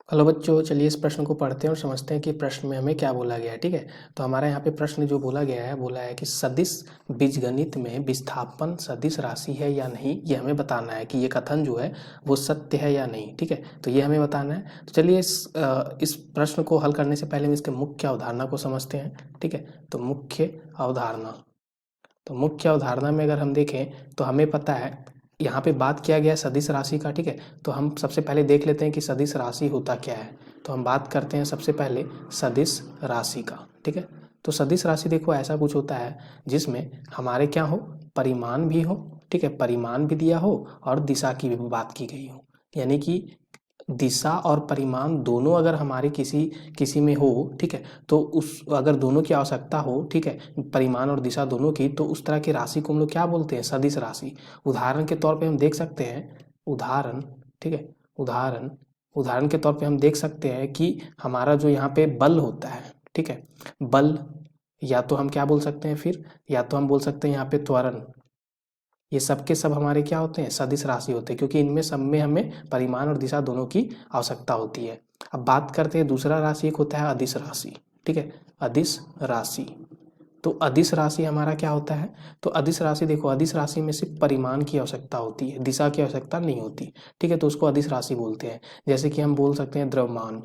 Hello बच्चों, चलिए इस प्रश्न को पढ़ते हैं और समझते हैं कि प्रश्न में हमें क्या बोला गया है। ठीक है, तो हमारा यहाँ पे प्रश्न जो बोला गया है, बोला है कि सदिश बीजगणित में विस्थापन सदिश राशि है या नहीं, ये हमें बताना है कि ये कथन जो है वो सत्य है या नहीं। ठीक है, तो ये हमें बताना है। तो चलिए इस प्रश्न को हल करने से पहले हम इसके मुख्य अवधारणा को समझते हैं। ठीक है, तो मुख्य अवधारणा में अगर हम देखें तो हमें पता है यहाँ पे बात किया गया सदिश राशि का। ठीक है, तो हम सबसे पहले देख लेते हैं कि सदिश राशि होता क्या है। तो हम बात करते हैं सबसे पहले सदिश राशि का। ठीक है, तो सदिश राशि देखो ऐसा कुछ होता है जिसमें हमारे क्या हो, परिमाण भी हो। ठीक है, परिमाण भी दिया हो और दिशा की भी बात की गई हो, यानी कि दिशा और परिमाण दोनों अगर हमारे किसी किसी में हो। ठीक है, तो उस अगर दोनों की आवश्यकता हो, ठीक है, परिमाण और दिशा दोनों की, तो उस तरह की राशि को हम लोग क्या बोलते हैं, सदिश राशि। उदाहरण के तौर पे हम देख सकते हैं, उदाहरण, ठीक है, उदाहरण के तौर पे हम देख सकते हैं कि हमारा जो यहाँ पे बल होता है, ठीक है, बल, या तो हम क्या बोल सकते हैं फिर, या तो हम बोल सकते हैं यहाँ पे त्वरण। ये सब के सब हमारे क्या होते हैं, सदिश राशि होते हैं, क्योंकि इनमें सब में हमें परिमाण और दिशा दोनों की आवश्यकता होती है। अब बात करते हैं दूसरा राशि, एक होता है अदिश राशि। ठीक है, अदिश राशि। तो अदिश राशि हमारा क्या होता है, तो अदिश राशि देखो, अदिश राशि में सिर्फ परिमाण की आवश्यकता होती है, दिशा की आवश्यकता नहीं होती। ठीक है, तो उसको अदिश राशि बोलते हैं। जैसे कि हम बोल सकते हैं द्रव्यमान।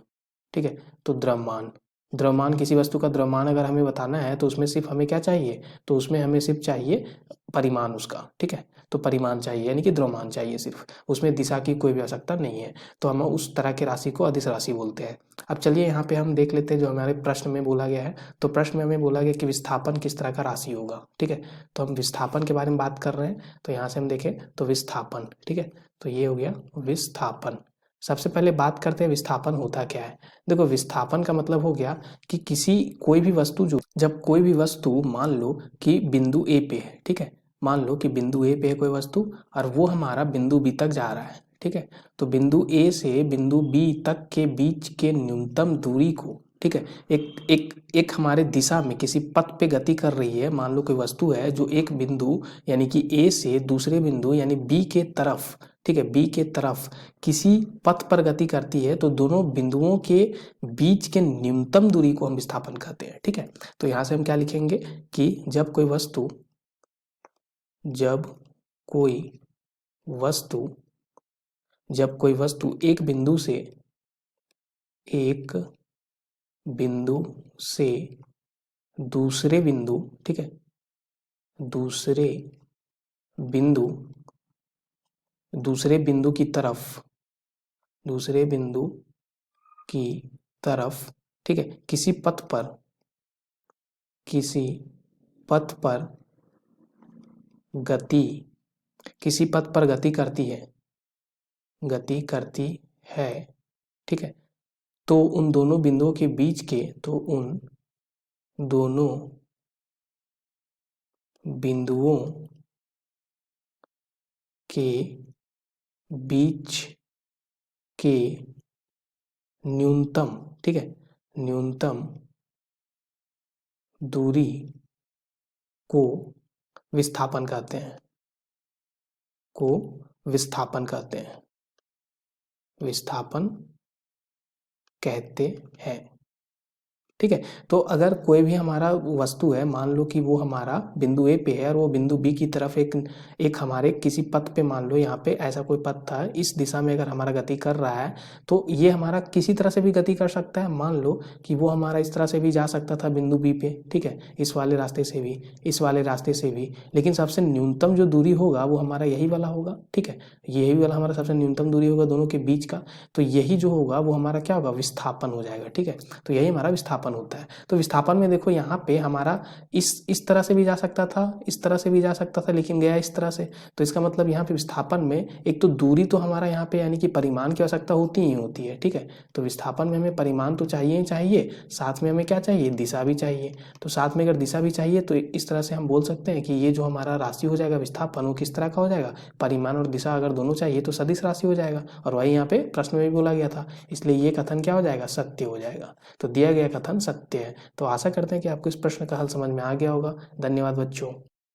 ठीक है, तो द्रव्यमान, द्रव्यमान किसी वस्तु का द्रव्यमान अगर हमें बताना है तो उसमें सिर्फ हमें क्या चाहिए, तो उसमें हमें सिर्फ चाहिए परिमाण उसका। ठीक है, तो परिमाण चाहिए, यानी कि द्रव्यमान चाहिए सिर्फ, उसमें दिशा की कोई भी आवश्यकता नहीं है। तो हम उस तरह की राशि को अदिश राशि बोलते हैं। अब चलिए यहाँ पे हम देख लेते हैं जो हमारे प्रश्न में बोला गया है। तो प्रश्न में हमें बोला गया कि विस्थापन किस तरह का राशि होगा। ठीक है, तो हम विस्थापन के बारे में बात कर रहे हैं। तो यहाँ से हम देखें तो विस्थापन, ठीक है, तो ये हो गया विस्थापन। सबसे पहले बात करते हैं विस्थापन होता क्या है। देखो, विस्थापन का मतलब हो गया कि किसी कोई भी वस्तु जो, जब कोई भी वस्तु मान लो कि बिंदु ए पे है, ठीक है, मान लो कि बिंदु ए पे है कोई वस्तु और वो हमारा बिंदु बी तक जा रहा है। ठीक है, तो बिंदु ए से बिंदु बी तक के बीच के न्यूनतम दूरी को, ठीक है, एक एक एक हमारे दिशा में किसी पथ पे गति कर रही है। मान लो कोई वस्तु है जो एक बिंदु यानी कि ए से दूसरे बिंदु यानी बी के तरफ, ठीक है, बी के तरफ किसी पथ पर गति करती है, तो दोनों बिंदुओं के बीच के न्यूनतम दूरी को हम विस्थापन कहते हैं। ठीक है, तो यहाँ से हम क्या लिखेंगे कि जब कोई वस्तु वस्तु जब कोई वस्तु एक बिंदु से दूसरे बिंदु, ठीक है, दूसरे बिंदु दूसरे बिंदु की तरफ दूसरे बिंदु की तरफ, ठीक है, किसी पथ पर गति किसी पथ पर गति करती है। ठीक है, तो उन दोनों बिंदुओं के बीच के, तो उन दोनों बिंदुओं के बीच के न्यूनतम, ठीक है, न्यूनतम दूरी को विस्थापन कहते हैं, विस्थापन कहते हैं। ठीक है, तो अगर कोई भी हमारा वस्तु है, मान लो कि वो हमारा बिंदु ए पे है और वो बिंदु बी की तरफ एक हमारे किसी पथ पे, मान लो यहाँ पे ऐसा कोई पथ था, इस दिशा में अगर हमारा गति कर रहा है, तो ये हमारा किसी तरह से भी गति कर सकता है। मान लो कि वो हमारा इस तरह से भी जा सकता था बिंदु बी पे, ठीक है, इस वाले रास्ते से भी, इस वाले रास्ते से भी, लेकिन सबसे न्यूनतम जो दूरी होगा वो हमारा यही वाला होगा। ठीक है, यही वाला हमारा सबसे न्यूनतम दूरी होगा दोनों के बीच का। तो यही जो होगा वो हमारा क्या होगा, विस्थापन हो जाएगा। ठीक है, तो यही हमारा विस्थापन होता है। तो विस्थापन में देखो यहाँ पे हमारा इस तरह से भी जा सकता था, इस तरह से भी जा सकता था, लेकिन गया इस तरह से। तो इसका मतलब यहाँ पे विस्थापन में एक तो दूरी तो हमारा यहाँ पे यानी कि परिमाण की आवश्यकता होती ही होती है। ठीक है, तो विस्थापन में हमें परिमाण तो चाहिए ही चाहिए, साथ में हमें क्या चाहिए, दिशा भी चाहिए। तो साथ में अगर दिशा भी चाहिए तो इस तरह से हम बोल सकते हैं कि ये जो हमारा राशि हो जाएगा विस्थापन, वो किस तरह का हो जाएगा, परिमाण और दिशा अगर दोनों चाहिए तो सदिश राशि हो जाएगा। और वही यहाँ पे प्रश्न में भी बोला गया था, इसलिए ये कथन क्या हो जाएगा, सत्य हो जाएगा। तो दिया गया कथन सत्य है। तो आशा करते हैं कि आपको इस प्रश्न का हल समझ में आ गया होगा। धन्यवाद बच्चों।